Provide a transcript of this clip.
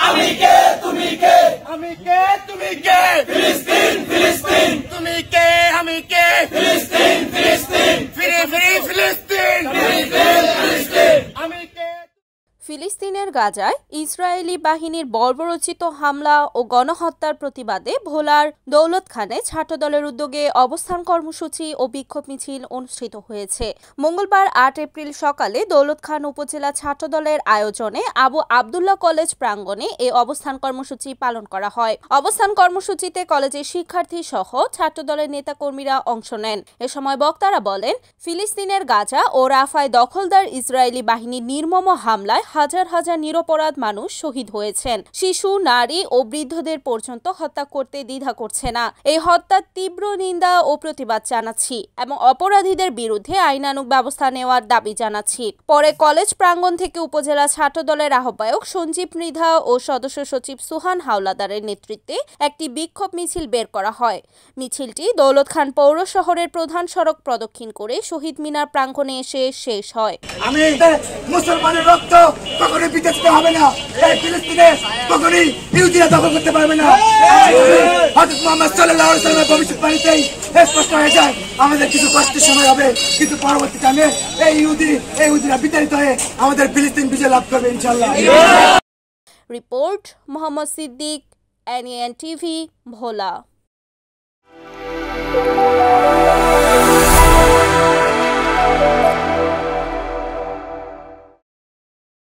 আমি কে তুমি কে আমি কে তুমি কে ফিলিস্তিন ফিলিস্তিন তুমি কে আমি কে ফিলিস্তিন ফিলিস্তিন ফিরে ফিরে ফিলিস্তিন ফিলিস্তিন ফিলিস্তিন আমি কে। ফিলিস্তিনের গাজায় ইসরায়েলি বাহিনীর বর্বরোচিত হামলা ও গণহত্যার প্রতিবাদে ভোলার দৌলতখানে ছাত্রদলের উদ্যোগে অবস্থান কর্মসূচি ও বিক্ষোভ মিছিল অনুষ্ঠিত হয়েছে। মঙ্গলবার ৮ এপ্রিল সকালে দৌলতখান উপজেলা ছাত্রদলের আয়োজনে আবু আবদুল্লাহ কলেজ প্রাঙ্গণে এই অবস্থান কর্মসূচি পালন করা হয়। অবস্থান কর্মসূচিতে কলেজের শিক্ষার্থী সহ ছাত্রদলের নেতাকর্মীরা অংশ নেন। এ সময় বক্তারা বলেন, ফিলিস্তিনের গাজা ও রাফায় দখলদার ইসরায়েলি বাহিনীর নির্মম হামলায় হাজার হাজার নিরপরাধ মানুষ শহীদ হয়েছেন। শিশু, নারী ও বৃদ্ধদের পর্যন্ত হত্যা করতে দ্বিধা করছে না। এই হত্যার তীব্র নিন্দা ও প্রতিবাদ জানাচ্ছি এবং অপরাধীদের বিরুদ্ধে আইনানুগ ব্যবস্থা নেওয়ার দাবি জানাচ্ছি। পরে কলেজ প্রাঙ্গণ থেকে উপজেলা ছাত্রদলের আহ্বায়ক সঞ্জীব মৃধা ও সদস্য সচিব সুহান হাওলাদারের নেতৃত্বে একটি বিক্ষোভ মিছিল বের করা হয়। মিছিলটি দৌলতখান পৌর শহরের প্রধান সড়ক প্রদক্ষিণ করে শহীদ মিনার প্রাঙ্গণে এসে শেষ হয়। আমি মুসলমানের রক্ত কখনোই বিতে দিতে হবে না। এই ফিলিস্তিনে কখনোই ইহুদিরা দখল করতে পারবে না। হযরত মুহাম্মদ সাল্লাল্লাহু আলাইহি ওয়াসাল্লামের ভবিষ্যৎবাণীতেই স্পষ্ট হয়ে যায় আমাদের কিছু কষ্টের সময় হবে, কিন্তু পরবর্তী টাইমে ইহুদিরা বিতাড়িত হয়ে আমাদের ফিলিস্তিন বিজয় লাভ করবে ইনশাআল্লাহ। Report Mohammad Siddique, NAN TV, ভোলা।